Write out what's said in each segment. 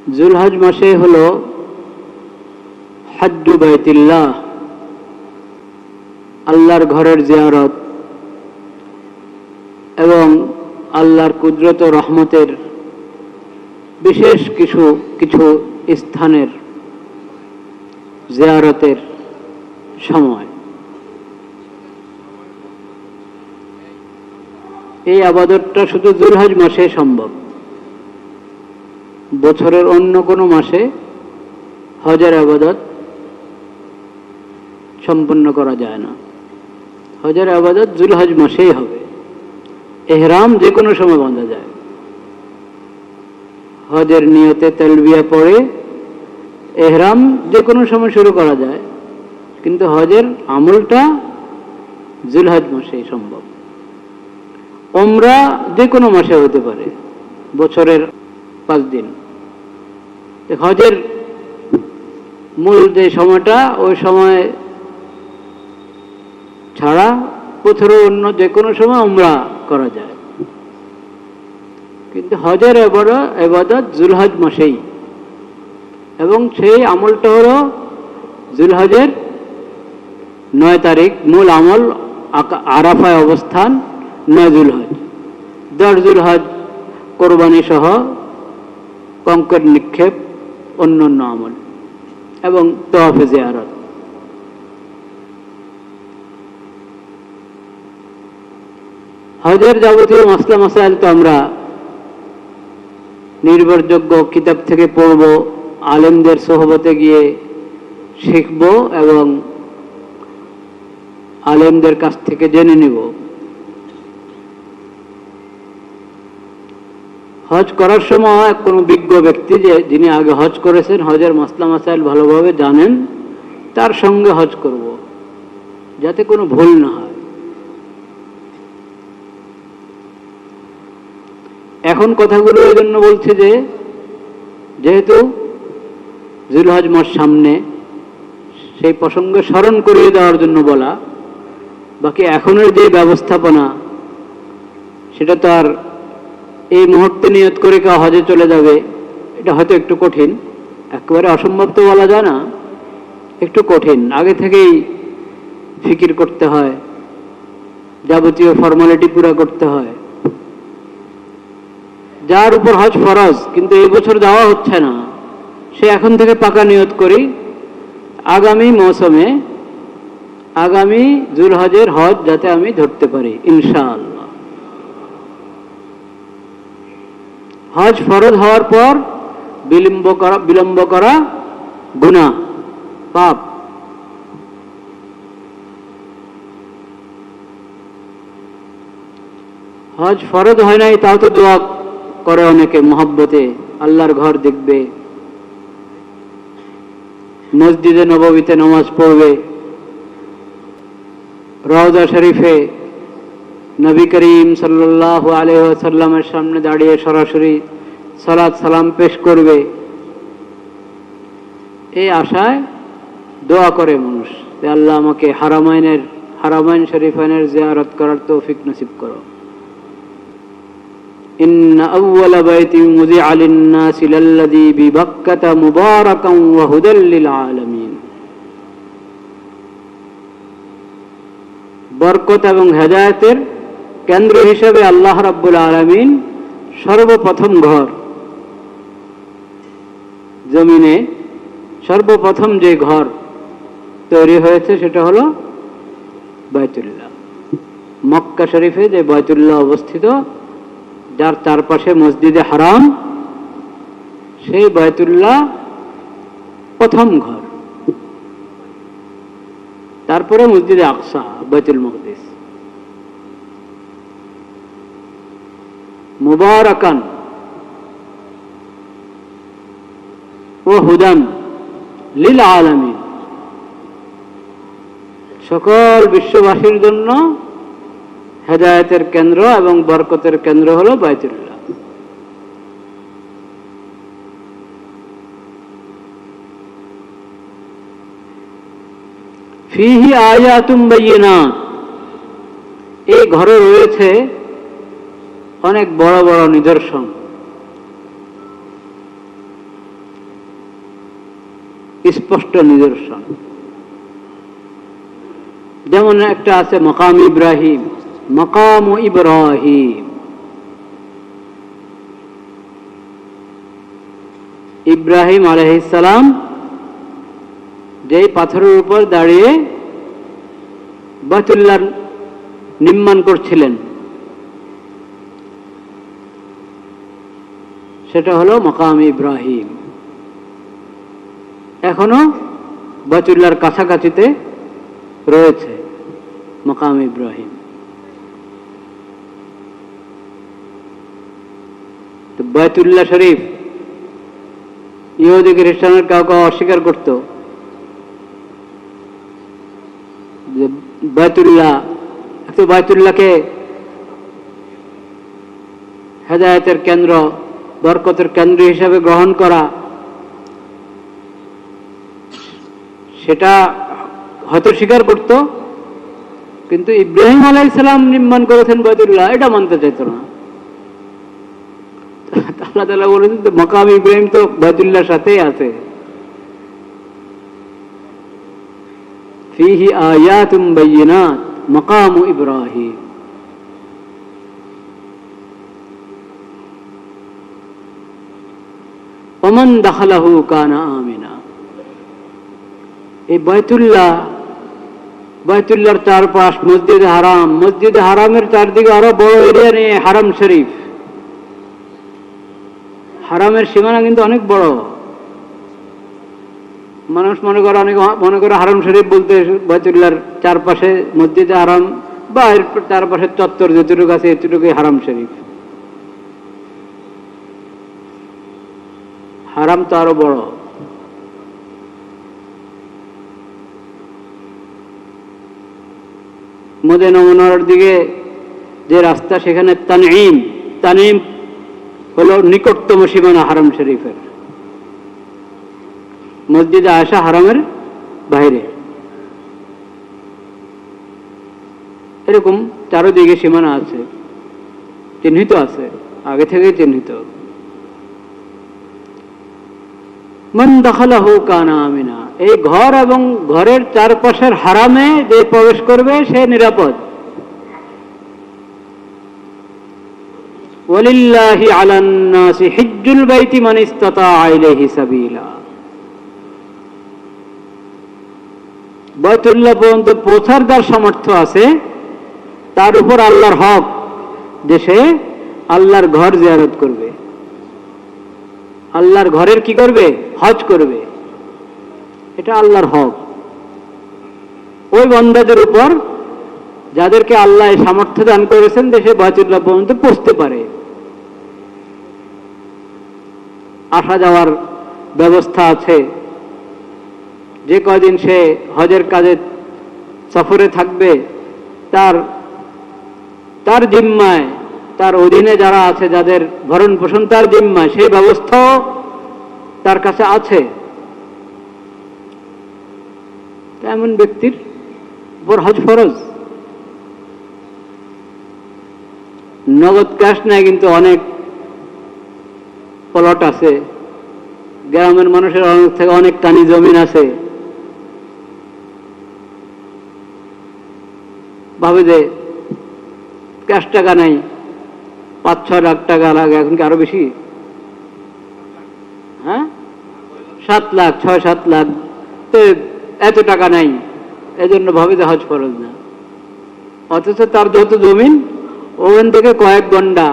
जुलहज मासे हलो हज्जु बैतिल्लाह आल्लाहर घरेर जियारत एवं आल्लाहर कुदरत और रहमतेर विशेष किछु किछु स्थानेर जियारतेर समय। এই আবাদতটা শুধু যুলহজ মাসে সম্ভব, বছরের অন্য কোনো মাসে হজের আবাদত সম্পন্ন করা যায় না। হজের আবাদত যুলহজ মাসেই হবে। ইহরাম যে কোনো সময় বাঁধা যায়, হজের নিয়তে তালবিয়া পড়ে ইহরাম যে কোনো সময় শুরু করা যায়, কিন্তু হজের আমলটা যুলহজ মাসেই সম্ভব। উমরা যে কোনো মাসে হতে পারে, বছরের 5 দিন। হজের মূল যে সময়টা, ওই সময় ছাড়া বছরের অন্য যে কোনো সময় উমরা করা যায়, কিন্তু হজের ইবাদত যুলহজ মাসেই, এবং সেই আমলটা হলো যুলহজের 9 তারিখ। মূল আমল আরাফায় অবস্থান 9 যুলহজ। 10 যুলহজ কোরবানি সহ কঙ্কর নিক্ষেপ, অন্যান্য আমল এবং তওয়াফে জিয়ারত। হজের যাবতীয় মাসলা মাসাইল তো আমরা নির্ভরযোগ্য কিতাব থেকে পড়ব, আলেমদের সোহবতে গিয়ে শিখব এবং আলেমদের কাছ থেকে জেনে নিব। হজ করার সময় কোনো বিজ্ঞ ব্যক্তি, যিনি আগে হজ করেছেন, হজের মাসলা মাসাইল ভালোভাবে জানেন, তার সঙ্গে হজ করব, যাতে কোনো ভুল না হয়। এখন কথাগুলো এই জন্য বলছে যে, যেহেতু যুলহজ মাস সামনে, সেই প্রসঙ্গে স্মরণ করিয়ে দেওয়ার জন্য বলা। বাকি এখনের যে ব্যবস্থাপনা, সেটা তো আর এই মুহূর্তে নিয়ত করে কেউ হজে চলে যাবে, এটা হয়তো একটু কঠিন। একেবারে অসম্ভব তো বলা যায় না, একটু কঠিন। আগে থেকেই ফিকির করতে হয়, যাবতীয় ফর্মালিটি পুরা করতে হয়। যার উপর হজ ফরজ কিন্তু এই বছর যাওয়া হচ্ছে না, সে এখন থেকে পাকা নিয়ত করি আগামী মৌসুমে, আগামী যুলহজের হজ যাতে আমি ধরতে পারি ইনশাআল্লাহ। হজ ফরজ হওয়ার পর বিলম্ব করা গুনাহ, পাপ। হজ ফরজ হয় নাই, তাও তো দোয়া করে অনেকে মহব্বতে, আল্লাহর ঘর দেখবে, মসজিদে নববীতে নামাজ পড়বে, রওজা শরীফে নবী করিম সাল্লাল্লাহু আলাইহি ওয়াসাল্লামের সামনে দাঁড়িয়ে সরাসরি সালাত সালাম পেশ করবে, এই আশায় দোয়া করে মানুষ যে আল্লাহ আমাকে হারামাইন শরীফাইনের জিয়ারত করার তৌফিক নসিব করো। ইন্না আউওয়ালা বাইতিন মুযিআ লিন-নাসি লাল্লাযী বিবাক্কাতা মুবারাকান ওয়া হুদাল লিল আলামিন। বরকত এবং হেদায়েতের কেন্দ্র হিসেবে আল্লাহ রাব্বুল আলামিন সর্বপ্রথম ঘর, জমিনে সর্বপ্রথম যে ঘর তৈরি হয়েছে সেটা হলো বাইতুল্লাহ। মক্কা শরীফে যে বাইতুল্লাহ অবস্থিত, যার চারপাশে মসজিদে হারাম, সেই বাইতুল্লাহ প্রথম ঘর। তারপরে মসজিদে আকসা, বাইতুল মুকদ্দিস। মুবারাকান ও হুদান লিল আলামিন, সকল বিশ্ববাসীর জন্য হেদায়েতের কেন্দ্র এবং বরকতের কেন্দ্র হলো বাইতুল্লাহ। ফিহি আয়াতুম বাইয়িনাত, এই ঘরে রয়েছে অনেক বড় বড় নিদর্শন। স্পষ্ট নিদর্শন। যেমন একটা আছে মাকাম ইব্রাহিম, মাকাম ইব্রাহিম। ইব্রাহিম আলাইহিস সালাম যেই পাথরের উপর দাঁড়িয়ে বাইতুল্লাহ নির্মাণ করছিলেন, সেটা হলো মাকাম ইব্রাহিম। এখনো বাইতুল্লাহর কাছাকাছিতে রয়েছে মাকাম ইব্রাহিম। তো বাইতুল্লাহ শরীফ ইহুদি খ্রিস্টানের কাউকে অস্বীকার করত যে বাইতুল্লাহকে হেদায়েতের কেন্দ্র, বরকতের কেন্দ্র হিসাবে গ্রহণ করা, সেটা হয়তো স্বীকার করত, কিন্তু ইব্রাহিম আলাইহিস সালাম নির্মাণ করেছেন বাইতুল্লাহ, এটা মানতে চাইত না। আল্লাহ তাআলা বলেছেন যে মাকাম ইব্রাহিম তো বাইতুল্লাহর সাথেই আছে। ফীহি আয়াতুম বাইয়িনাত মাকাম ইব্রাহিম। ওমান দাখালাহু কানা আমিনা। এই বাইতুল্লাহর চারপাশ মসজিদে হারাম, মসজিদে হারামের চারদিকে আরো বড় এরিয়া নিয়ে হারাম শরীফ। হারামের সীমানা কিন্তু অনেক বড়। মানুষ মনে করে হারাম শরীফ বলতে বাইতুল্লাহর চারপাশে মসজিদে হারাম বা এর চারপাশের চত্বর যেটুকু আছে এতটুকুই হারাম শরীফ। হারাম তো আরো বড়। মদিনা মুনাওয়ারার দিকে যে রাস্তা, সেখানে তানঈম হলো নিকটতম সীমানা হারাম শরীফের। মসজিদে আয়েশা হারামের বাইরে। এরকম চারদিকে সীমানা আছে, চিহ্নিত আছে, আগে থেকেই চিহ্নিত। মান দাখালাহু কানা আমিনা। এই ঘর এবং ঘরের চারপাশের হারামে যে প্রবেশ করবে সে নিরাপদ। ওয়ালিল্লাহি আলান নাসি হিজ্জুল বাইতি মান ইসতাতা ইলাইহি সাবিলা। বাইতুল্লাহ পর্যন্ত পৌঁছার যার সামর্থ্য আছে, তার উপর আল্লাহর হক যে সে আল্লাহর ঘর জিয়ারত করবে, আল্লাহর ঘরের কি করবে? হজ করবে। এটা আল্লাহর হক। ওই বান্দাদের উপর যাদেরকে আল্লাহ সামর্থ্য দান করেছেন দেশে বাইতুল্লাহ পর্যন্ত পৌঁছতে পারে, আসা যাওয়ার ব্যবস্থা আছে। যে কয়দিন সে হজের কাজে সফরে থাকবে, তার জিম্মায়, তার অধীনে যারা আছে, যাদের ভরণ পোষণ তার জিম্মায়, সেই ব্যবস্থাও তার কাছে আছে। এমন ব্যক্তির উপর হজ ফরজ। নগদ ক্যাশ নেয়, কিন্তু অনেক প্লট আছে, গ্রামের মানুষের অনেক থেকে অনেক কানি জমিন আছে, ভাবে যে ক্যাশ টাকা নাই, 5-6 লাখ টাকা লাগে, এখন কি আরো বেশি? হ্যাঁ, 7 লাখ, 6-7 লাখ, তো এত টাকা নাই, এজন্য ভাবে যে হজ ফরজ না। অথচ তার যত জমিন, ওখান থেকে কয়েক গন্ডা,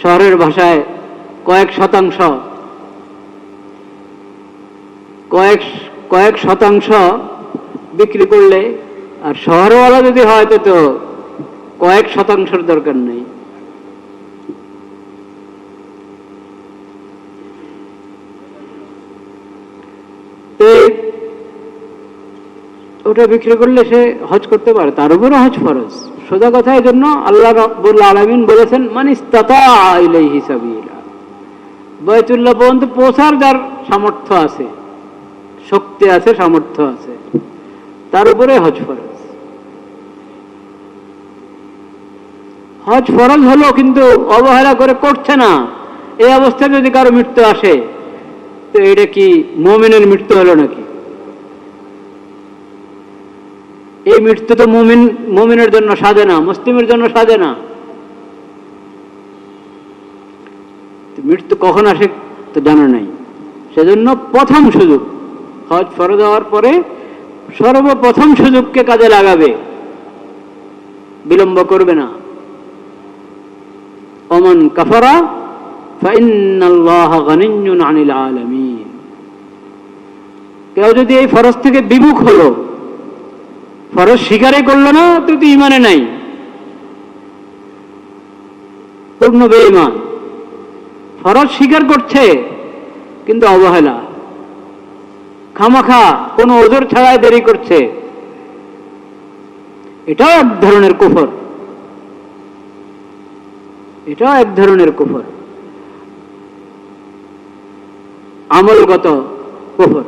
শহরের ভাষায় কয়েক শতাংশ, কয়েক শতাংশ বিক্রি করলে, আর শহরওয়ালা যদি হয় তো কয়েক শতাংশের দরকার নেই। ওটা বিক্রি করলে সে হজ করতে পারে, তার উপরও হজ ফরজ। সোজা কথা, এই জন্য আল্লাহ রাব্বুল আলামিন বলেছেন মান ইসতাতা ইলাইহি সাবিলা। বাইতুল্লাহ পর্যন্ত পৌঁছার যার সামর্থ্য আছে, শক্তি আছে, সামর্থ্য আছে, তার উপরে হজ ফরজ। হজ ফরজ হলো, কিন্তু অবহেলা করে করছে না। এই অবস্থায় যদি কারো মৃত্যু আসে, তো এটা কি মুমিনের মৃত্যু হলো নাকি? এই মৃত্যু তো মুমিনের জন্য সাজে না, মুসলিমের জন্য সাজে না। মৃত্যু কখন আসে তো জানা নাই। সেজন্য প্রথম সুযোগ, হজ ফরজ হওয়ার পরে সর্বপ্রথম সুযোগকে কাজে লাগাবে, বিলম্ব করবে না। ওমান কাফারা ফাইন্নাল্লাহা গানিয়্যুন আনিল আলামিন। কেউ যদি এই ফরজ থেকে বিমুখ হলো, ফরজ স্বীকারই করলো না, তো ঈমানে নাই, পূর্ণ বেঈমান। ফরজ স্বীকার করছে কিন্তু অবহেলা, খামাখা কোনো ওজর ছাড়াই দেরি করছে, এটাও এক ধরনের কুফর, এটাও এক ধরনের কুফর, আমলগত কুফর।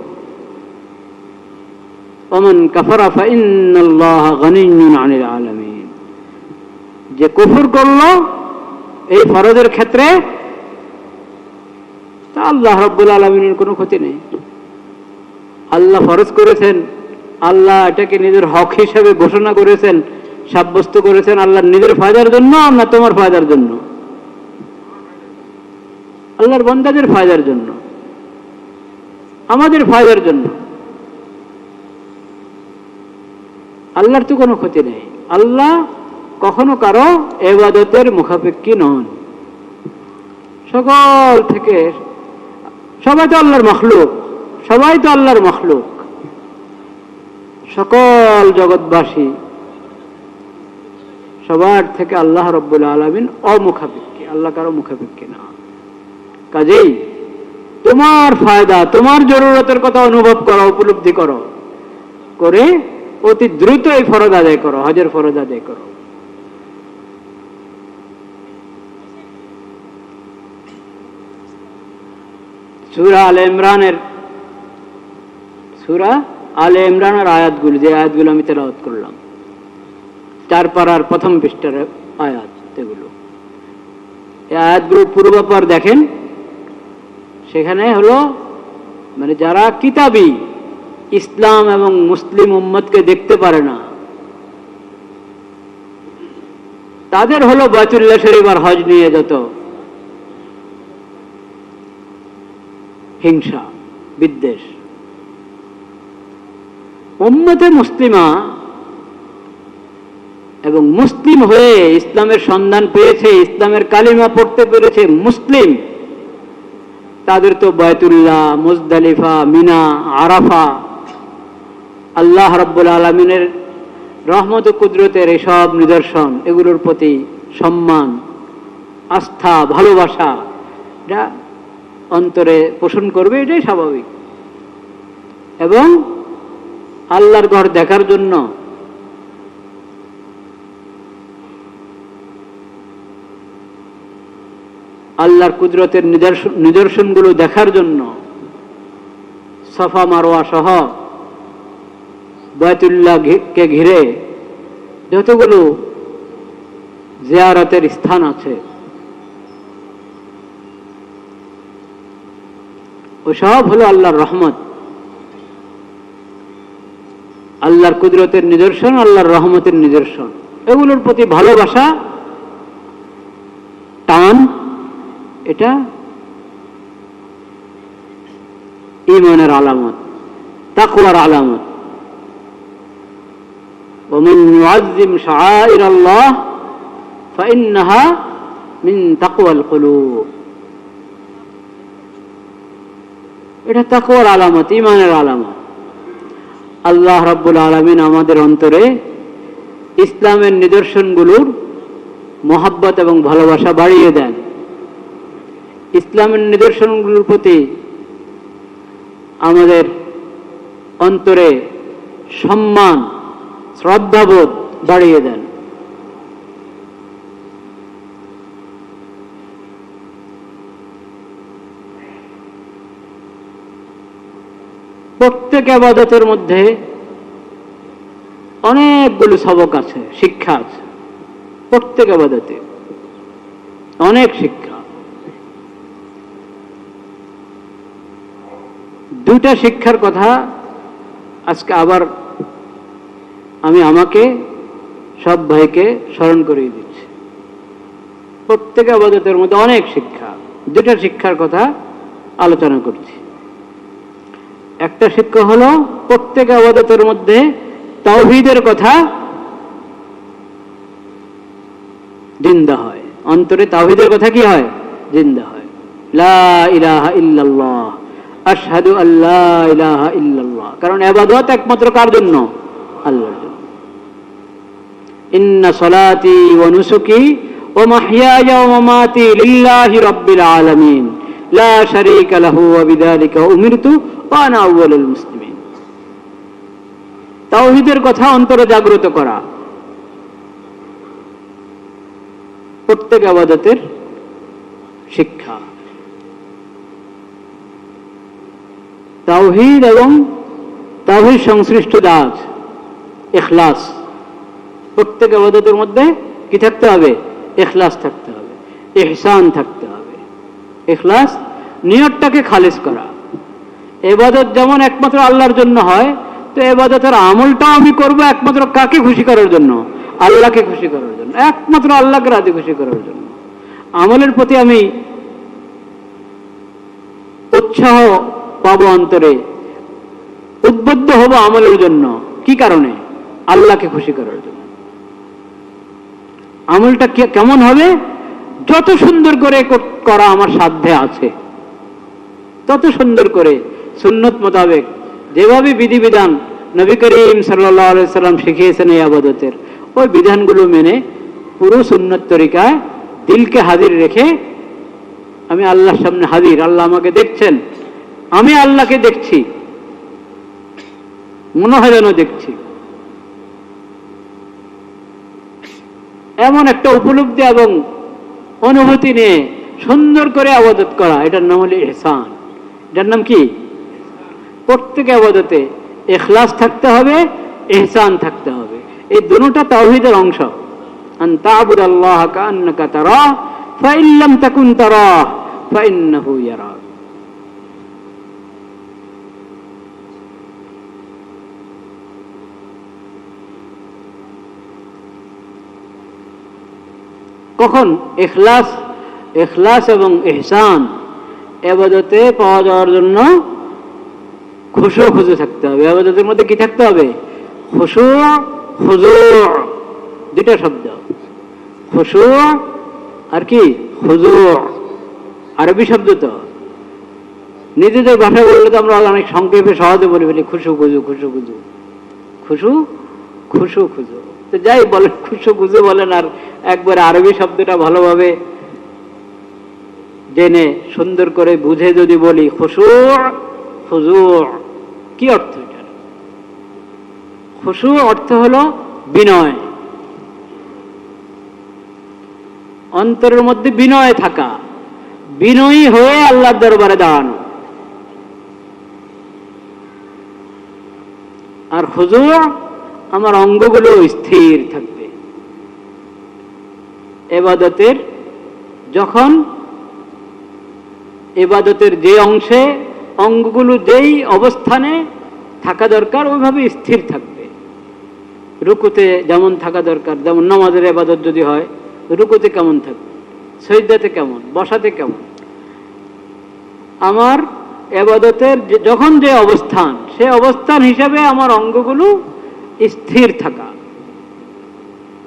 ওমান কাফারা ফাইন্নাল্লাহা গানিয়্যুন আনিল আলামিন। যে কুফর করলো এই ফরজের ক্ষেত্রে, তা আল্লাহ রাব্বুল আলামিনের কোনো ক্ষতি নেই। আল্লাহ ফরজ করেছেন, আল্লাহ এটাকে নিজের হক হিসেবে ঘোষণা করেছেন, সাব্যস্ত করেছেন আল্লাহর নিজের ফায়দার জন্য না তোমার ফায়দার জন্য? আল্লাহর বান্দাদের ফায়দার জন্য, আমাদের ফায়দার জন্য। আল্লাহর তো কোনো ক্ষতি নেই। আল্লাহ কখনো কারো ইবাদতের মুখাপেক্ষী নন। সকল থেকে সবাই তো আল্লাহর মখলুক, সবাই তো আল্লাহর মখলুক, সকল জগৎবাসী, সবার থেকে আল্লাহ রাব্বুল আলামিন অমুখাপেক্ষী, আল্লাহ কারো মুখাপেক্ষী না। কাজেই তোমার ফায়দা, তোমার জরুরতের কথা অনুভব করো, উপলব্ধি করো, করে অতি দ্রুত এই ফরজ আদায় করো, হজের ফরজ আদায় করো। সূরা আলে ইমরানের আয়াতগুলো, যে আয়াতগুলো আমি তেলাওয়াত করলাম, 4 পারার প্রথম পৃষ্ঠার আয়াত, এগুলো এই আয়াতগুলো পূর্বাপর দেখেন। সেখানে হলো মানে যারা কিতাবী ইসলাম এবং মুসলিম উম্মতকে দেখতে পারে না, তাদের হলো বাইতুল্লাহ শরীফ আর হজ নিয়ে যত হিংসা বিদ্বেষ। উম্মতে মুসলিমা এবং মুসলিম হয়ে ইসলামের সন্ধান পেয়েছে, ইসলামের কালিমা পড়তে পেরেছে মুসলিম, তাদের তো বাইতুল্লাহ, মুজদালিফা, মিনা, আরাফা, আল্লাহ রাব্বুল আলামিনের রহমত ও কুদরতের এসব নিদর্শন, এগুলোর প্রতি সম্মান, আস্থা, ভালোবাসা এটা অন্তরে পোষণ করবে, এটাই স্বাভাবিক। এবং আল্লাহর ঘর দেখার জন্য আল্লাহর কুদরতের নিদর্শনগুলো দেখার জন্য সাফা মারওয়া সহ বাইতুল্লাহকে ঘিরে যতগুলো জিয়ারতের স্থান আছে, ওসব হলো আল্লাহর রহমত, আল্লাহর কুদরতের নিদর্শন, আল্লাহর রহমতের নিদর্শন। এগুলোর প্রতি ভালোবাসা, টান, এটা ঈমানের আলামত, তাকওয়ার আলামত। ومن يعظم شعائر الله فإنها من تقوى القلوب। এটা তাকওয়ার আলামত, ঈমানের আলামত। আল্লাহ রাব্বুল আলামিন আমাদের অন্তরে ইসলামের নিদর্শনগুলোর মহব্বত এবং ভালোবাসা বাড়িয়ে দেন। ইসলামের নিদর্শনগুলোর প্রতি আমাদের অন্তরে সম্মান, শ্রদ্ধাবোধ বাড়িয়ে দেন। প্রত্যেক ইবাদতের মধ্যে অনেকগুলো সবক আছে, শিক্ষা আছে। প্রত্যেক ইবাদতে অনেক শিক্ষা। দুটা শিক্ষার কথা আজকে আবার আমি আমাকে সব ভাইকে স্মরণ করিয়ে দিচ্ছি। প্রত্যেক ইবাদতের মধ্যে অনেক শিক্ষা, দুটা শিক্ষার কথা আলোচনা করছি। একটা শিক্ষা হলো প্রত্যেক ইবাদতের মধ্যে তাওহীদের কথা জিন্দা হয়, অন্তরে তাওহীদের কথা কি হয়? জিন্দা হয়। লা ইলাহা ইল্লাল্লাহ, আশহাদু আল্লা ইলাহা ইল্লাল্লাহ। কারণ ইবাদত একমাত্র কার জন্য? আল্লাহর জন্য। ইন্না সলাতি ওয়া নুসুকি ওয়া মাহইয়ায়া ওয়া মামাতি লিল্লাহি রাব্বিল আলামিন লা শারীকা লাহু ওয়া বিযালিকা উমিরতু ওয়া আনা আউয়ালুল মুসলিমিন। তাওহীদের কথা অন্তরে জাগ্রত করা প্রত্যেক ইবাদতের শিক্ষা। তাওহীদ এবং তাওহীদ সংশ্লিষ্ট কাজ, ইখলাস। প্রত্যেক ইবাদতের মধ্যে কি থাকতে হবে? ইখলাস থাকতে হবে, ইহসান থাকতে হবে। ইখলাস, নিয়তটাকে খালিস করা। ইবাদত যেমন একমাত্র আল্লাহর জন্য হয়, তো ইবাদতের আমলটাও আমি করব একমাত্র কাকে খুশি করার জন্য? আল্লাহকে খুশি করার জন্য, একমাত্র আল্লাহকে রাজি খুশি করার জন্য। আমলের প্রতি আমি উৎসাহ পাবো, অন্তরে উদ্বুদ্ধ হব আমলের জন্য। কি কারণে? আল্লাহকে খুশি করার জন্য। আমলটা কেমন হবে? যত সুন্দর করে করা আমার সাধ্যে আছে তত সুন্দর করে, সুন্নত মোতাবেক, যেভাবে বিধিবিধান নবী করিম সাল্লাল্লাহু আলাইহি সাল্লাম শিখিয়েছেন এই ইবাদতের, ওই বিধানগুলো মেনে পুরো সুন্নত তরিকায় দিলকে হাজির রেখে আমি আল্লাহর সামনে হাজির। আল্লাহ আমাকে দেখছেন, আমি আল্লাহকে দেখছি, মনে হয় যেন দেখছি। এমন একটা উপলব্ধি এবং অনুভূতি নিয়ে সুন্দর করে ইবাদত করা, এটার নাম হলো ইহসান। এটার নাম কি? প্রত্যেক ইবাদতে ইখলাস থাকতে হবে, ইহসান থাকতে হবে। এই দুটোটা তাওহীদের অংশ। আন তা'বুদাল্লাহ কাআন্নাকা তারাহ ফাইন লাম তাকুন তারাহ ফাইন্নাহু ইয়ারাক। কখন ইখলাস, ইখলাস এবং ইহসান ইবাদতে পাওয়া যাওয়ার জন্য খুশু খুজু থাকতে হবে। ইবাদতের মধ্যে কি থাকতে হবে? খুশু, খুজু, দুটা শব্দ। খুশু আর কি? খুজু। আরবি শব্দ তো, নিজেদের ভাষায় বললে তো আমরা অনেক সংক্ষেপে সহজে বলে ফেলি খুশু খুজু, খুশু খুজু, খুশু খুশু খুজু। তো যাই বলেন, খুশু খুজু বলেন, আর একবার আরবি শব্দটা ভালোভাবে জেনে সুন্দর করে বুঝে যদি বলি খুশু খুজু, কি অর্থ? এটা খুশু অর্থ হলো বিনয়, অন্তরের মধ্যে বিনয় থাকা, বিনয়ী হয়ে আল্লাহর দরবারে দাঁড়ানো। আর খুজু, আমার অঙ্গগুলো স্থির থাকবে। ইবাদতের যখন ইবাদতের যে অংশে অঙ্গগুলো যেই অবস্থানে থাকা দরকার ওইভাবে স্থির থাকবে। রুকুতে যেমন থাকা দরকার, যেমন নামাজের ইবাদত যদি হয়, রুকুতে কেমন থাকবে, সিজদাতে কেমন, বসাতে কেমন, আমার ইবাদতের যখন যে অবস্থান, সে অবস্থান হিসাবে আমার অঙ্গগুলো স্থির থাকা।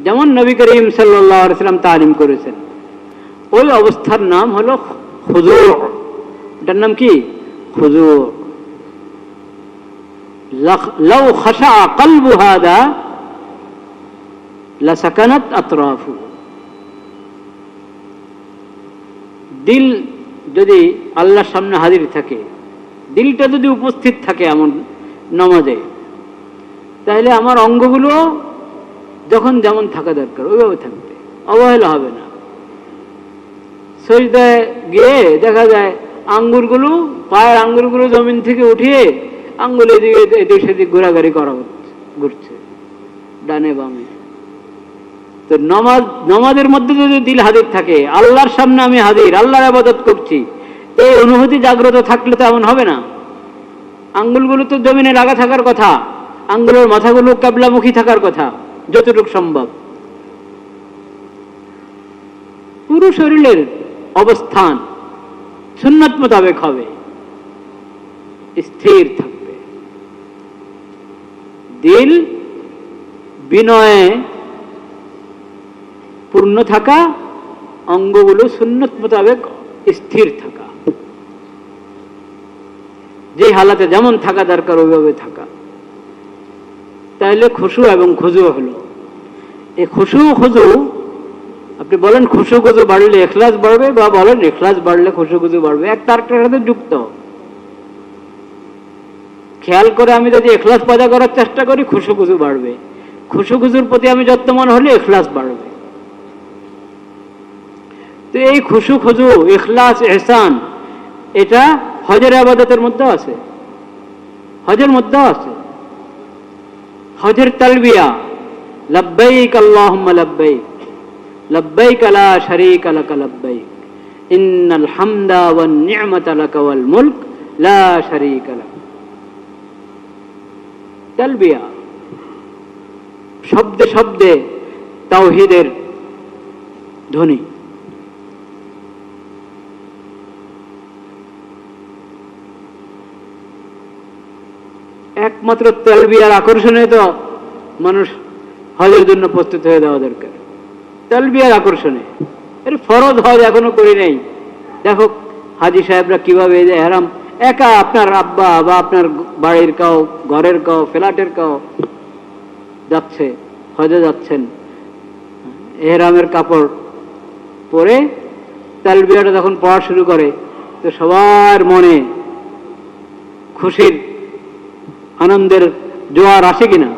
যেমন নবী করিম সাল্লাল্লাহু আলাইহি ওয়াসাল্লাম তালিম করেছেন, ওই অবস্থার নাম হলো খুজু। এটার নাম কি? খুজু। লাউ খাশা কলবু হাদা লাসাকানাত আতরাফু। দিল যদি আল্লাহর সামনে হাজির থাকে, দিলটা যদি উপস্থিত থাকে এমন নামাজে, তাহলে আমার অঙ্গগুলো যখন যেমন থাকা দরকার ওইভাবে থাকবে, অবহেলা হবে না। সিজদায় গিয়ে দেখা যায় আঙ্গুরগুলো, পায়ের আঙ্গুরগুলো জমিন থেকে উঠিয়ে আঙ্গুল এদিকে এদিক সেদিক ঘোরাঘুরি করা ঘুরছে ডানে বামে। তো নামাজের মধ্যে যদি দিল হাজির থাকে, আল্লাহর সামনে আমি হাজির, আল্লাহর ইবাদত করছি, এই অনুভূতি জাগ্রত থাকলে তো এমন হবে না। আঙ্গুলগুলো তো জমিনে লাগা থাকার কথা, আঙ্গুলের মাথাগুলো কিবলামুখী থাকার কথা যতটুকু সম্ভব। পুরো শরীরের অবস্থান সুন্নাত মোতাবেক হবে, স্থির থাকবে। দিল বিনয়ে পূর্ণ থাকা, অঙ্গগুলো সুন্নত মোতাবেক স্থির থাকা, যে হালাতে যেমন থাকা দরকার ওইভাবে থাকা। তাইলে খুশু এবং খুজু হলো। এই খুশু খুজু, আপনি বলেন খুশু খুজু বাড়লে ইখলাস বাড়বে, বা বলেন ইখলাস বাড়লে খুশু খুজু বাড়বে, একটা আরেকটার সাথে যুক্ত। খেয়াল করে আমি যদি ইখলাস পয়দা করার চেষ্টা করি, খুশু খুজু বাড়বে। খুশু খুজুর প্রতি আমি যত্নবান হলে ইখলাস বাড়বে। তো এই খুশু খুজু, ইখলাস, ইহসান, এটা হজের ইবাদতের মধ্যে আছে, হজের মধ্যে আছে। হজের তালবিয়া, লব্বাইক আল্লাহুম্মা লব্বাইক, লব্বাইক লা শারীকা লাক লব্বাইক, ইন্নাল হামদা ওয়ান নি'মাতা লাকা ওয়াল মুলক লা শারীকা লাক। তালবিয়া, শব্দে শব্দে তাওহীদের ধ্বনি। একমাত্র তালবিয়ার আকর্ষণে তো মানুষ হজের জন্য প্রস্তুত হয়ে দেওয়া দরকার। তালবিয়ার আকর্ষণে, এর ফরজ হজ এখনো করি নাই। দেখো হাজি সাহেবরা কিভাবে এহরাম, একা আপনার আব্বা বা আপনার বাড়ির কাউ, ঘরের কাউ, ফ্ল্যাটের কাউ যাচ্ছে, হজে যাচ্ছেন, এহরামের কাপড় পরে তালবিয়াটা যখন পড়া শুরু করে, তো সবার মনে খুশির, আনন্দের জোয়ার আসে কিনা?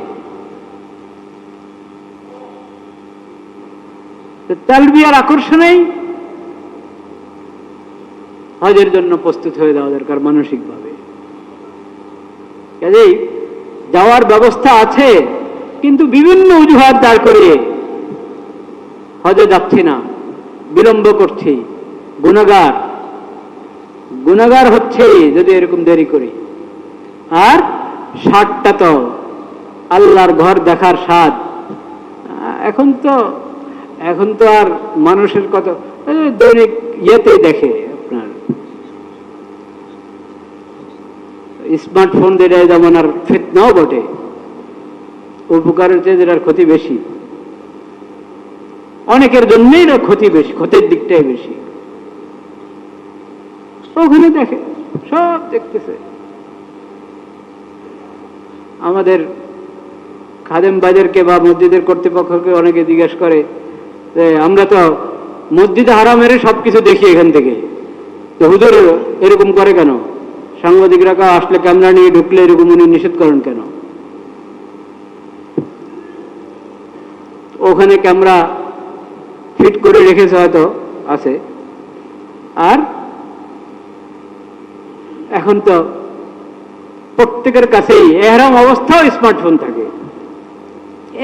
তালবিয়ার আকর্ষণেই হজের জন্য প্রস্তুত হয়ে যাওয়া দরকার মানসিকভাবে। কাজেই যাওয়ার ব্যবস্থা আছে, কিন্তু বিভিন্ন অজুহাত দাঁড় করিয়ে হজে যাচ্ছি না, বিলম্ব করছি, গুনাহগার, গুনাহগার হচ্ছে যদি এরকম দেরি করি। আর স্বাদটা তো আল্লাহর ঘর দেখার স্বাদ, এখন তো আর মানুষের কত দৈনিক ইয়েতে দেখে, আপনার স্মার্টফোন যেটা যেমন আর ফিতনাও বটে, উপকারের চেয়ে যেটার ক্ষতি বেশি, অনেকের জন্যই না ক্ষতি বেশি, ক্ষতির দিকটাই বেশি। ওখানে দেখে, সব দেখতেছে। আমাদের খাদেম বাজারকে বা মসজিদের কর্তৃপক্ষকে অনেকে জিজ্ঞেস করে যে আমরা তো মসজিদে হারামের সবকিছু দেখি এখান থেকে, তো হুজুর এরকম করে কেন? সাংবাদিকরা আসলে ক্যামেরা নিয়ে ঢুকলে এরকম উনি নিষেধ করেন কেন? ওখানে ক্যামেরা ফিট করে রেখেছে, হয়তো আছে। আর এখন তো প্রত্যেকের কাছেই এহরাম অবস্থাও স্মার্টফোন থাকে,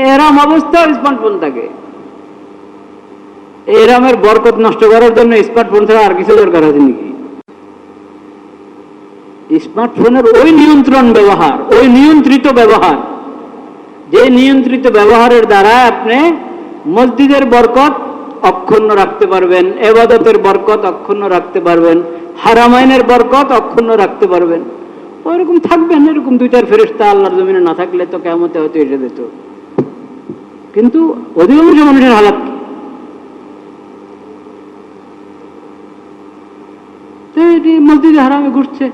এহরাম অবস্থাও স্মার্টফোন থাকে। এহরামের বরকত নষ্ট করার জন্য স্মার্টফোন ছাড়া আর কিছু দরকার আছে নাকি? স্মার্টফোনের ওই নিয়ন্ত্রণ ব্যবহার, ওই নিয়ন্ত্রিত ব্যবহার, যে নিয়ন্ত্রিত ব্যবহারের দ্বারা আপনি মসজিদের বরকত অক্ষুণ্ণ রাখতে পারবেন, ইবাদতের বরকত অক্ষুণ্ণ রাখতে পারবেন, হারামাইনের বরকত অক্ষুণ্ণ রাখতে পারবেন। ওইরকম থাকবেন, এরকম দুই চার ফেরেশতা আল্লাহর জমিনে না থাকলে তো কিয়ামতে হয়তো এসে যেত। কিন্তু অধিকাংশ মানুষের হালাত কি? মসজিদে হারামে ঘুরছে,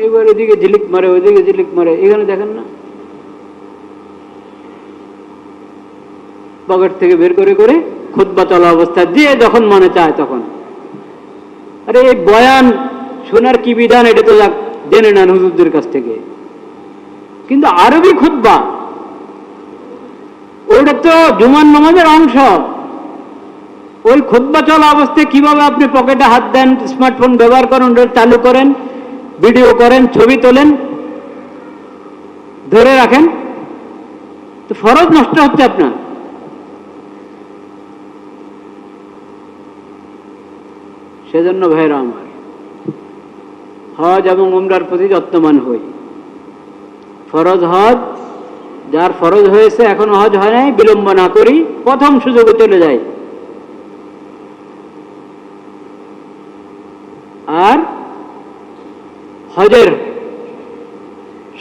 এবার এদিকে ঝিলিক মারে, ওইদিকে ঝিলিক মারে। এখানে দেখেন না, পকেট থেকে বের করে করে খুতবা চলা অবস্থায় যে যখন মনে চায় তখন। আরে এই বয়ান শোনার কি বিধান, এটা তো জেনে নেন হুজুরদের কাছ থেকে। কিন্তু আরবি খুতবা, ওটা তো জুমার নামাজের অংশ। ওই খুতবা চলা অবস্থায় কিভাবে আপনি পকেটে হাত দেন, স্মার্টফোন ব্যবহার করেন, চালু করেন, ভিডিও করেন, ছবি তোলেন, ধরে রাখেন, তো ফরজ নষ্ট হচ্ছে আপনার। সেজন্য ভাইরা আমার, হজ এবং উমরার প্রতি যত্নবান হই। ফরজ হজ, যার ফরজ হয়েছে এখনো হজ হয় নাই, বিলম্ব না করি, প্রথম সুযোগে চলে যায়। আর হজের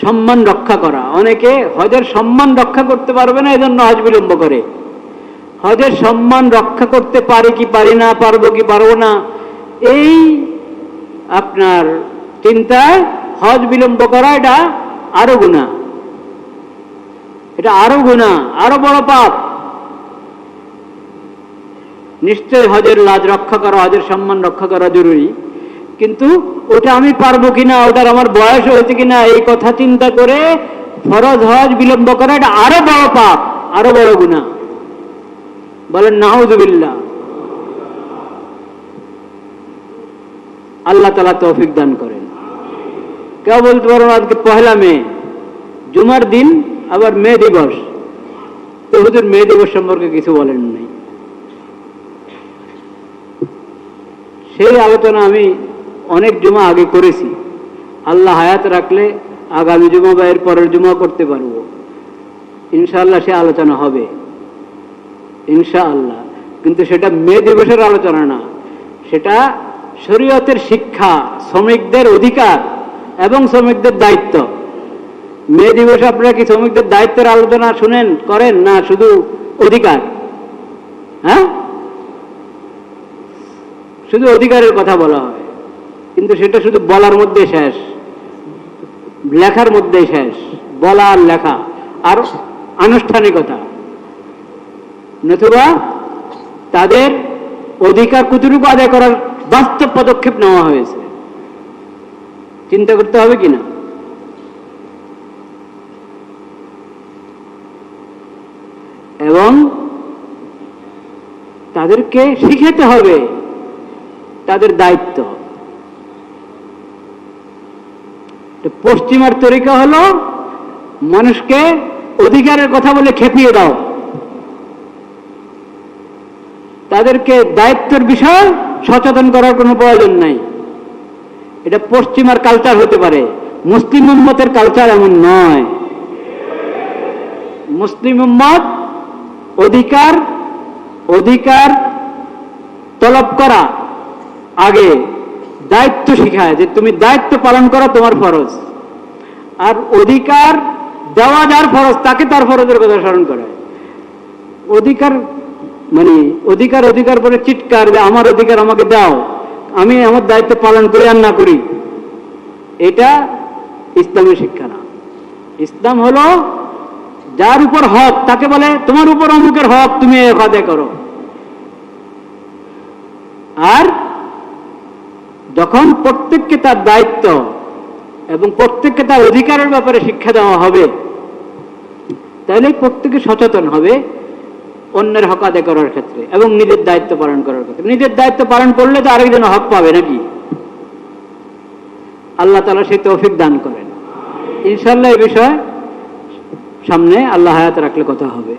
সম্মান রক্ষা করা, অনেকে হজের সম্মান রক্ষা করতে পারবে না, এজন্য হজ বিলম্ব করে। হজের সম্মান রক্ষা করতে পারি কি পারি না, পারবো কি পারবো না, এই আপনার চিন্তায় হজ বিলম্ব করা, এটা আরো গুনাহ, এটা আরো গুনাহ, আরো বড় পাপ। নিশ্চয় হজের লাজ রক্ষা করা, হজের সম্মান রক্ষা করা জরুরি, কিন্তু ওটা আমি পারবো কিনা, ওটার আমার বয়স হয়েছে কিনা, এই কথা চিন্তা করে ফরজ হজ বিলম্ব করা, এটা আরো বড় পাপ, আরো বড় গুনাহ। বলেন নাউযুবিল্লাহ। আল্লাহ তাআলা তৌফিক দান করেন। কেউ বলতে পারো আজকে পহেলা মে, জুমার দিন, আবার মে দিবস, তো হুজুর মে দিবস সম্পর্কে কিছু বলেন নাই। সেই আলোচনা আমি অনেক জুমা আগে করেছি, আল্লাহ হায়াত রাখলে আগামী জুমা বা এর পরের জুমা করতে পারবো ইনশাআল্লাহ, সে আলোচনা হবে ইনশাআল্লাহ। কিন্তু সেটা মে দিবসের আলোচনা না, সেটা শরীয়তের শিক্ষা, শ্রমিকদের অধিকার এবং শ্রমিকদের দায়িত্ব। মে দিবসে আপনারা কি শ্রমিকদের দায়িত্বের আলোচনা শুনেন, করেন না শুধু অধিকার? হ্যাঁ, শুধু অধিকারের কথা বলা হয়, কিন্তু সেটা শুধু বলার মধ্যে শেষ, লেখার মধ্যে শেষ, বলা আর লেখা আর আনুষ্ঠানিকতা। নতুবা তাদের অধিকার কতটুকু আদায় করার বাস্তব পদক্ষেপ নেওয়া হয়েছে, চিন্তা করতে হবে কিনা। এবং তাদেরকে শিখাতে হবে তাদের দায়িত্ব। পশ্চিমার তরিকা হলো মানুষকে অধিকারের কথা বলে খেপিয়ে দাও, তাদেরকে দায়িত্বের বিষয়ে সচেতন করার কোনো প্রয়োজন নাই। এটা পশ্চিমার কালচার হতে পারে, মুসলিম উম্মতের কালচার এমন নয়। মুসলিম উম্মত অধিকার তলব করা আগে দায়িত্ব শিখায়, যে তুমি দায়িত্ব পালন করা তোমার ফরজ, আর অধিকার দেওয়া যার ফরজ তাকে তার ফরজের কথা স্মরণ করায়। অধিকার মানে অধিকার বলে চিৎকার, যে আমার অধিকার আমাকে দাও, আমি আমার দায়িত্ব পালন করি আর না করি, এটা ইসলামের শিক্ষা না। ইসলাম হলো যার উপর হক তাকে বলে তোমার উপর অমুকের হক, তুমি আদায় করো। আর যখন প্রত্যেককে তার দায়িত্ব এবং প্রত্যেককে তার অধিকারের ব্যাপারে শিক্ষা দেওয়া হবে, তাহলে প্রত্যেকে সচেতন হবে অন্যের হক আদায় করার ক্ষেত্রে এবং নিজের দায়িত্ব পালন করার ক্ষেত্রে। নিজের দায়িত্ব পালন করলে তো আরেকজন হক পাবে নাকি? আল্লাহ তাআলা সেই তৌফিক দান করেন। ইনশাআল্লাহ এই বিষয়ে সামনে আল্লাহ হায়াত রাখলে কথা হবে।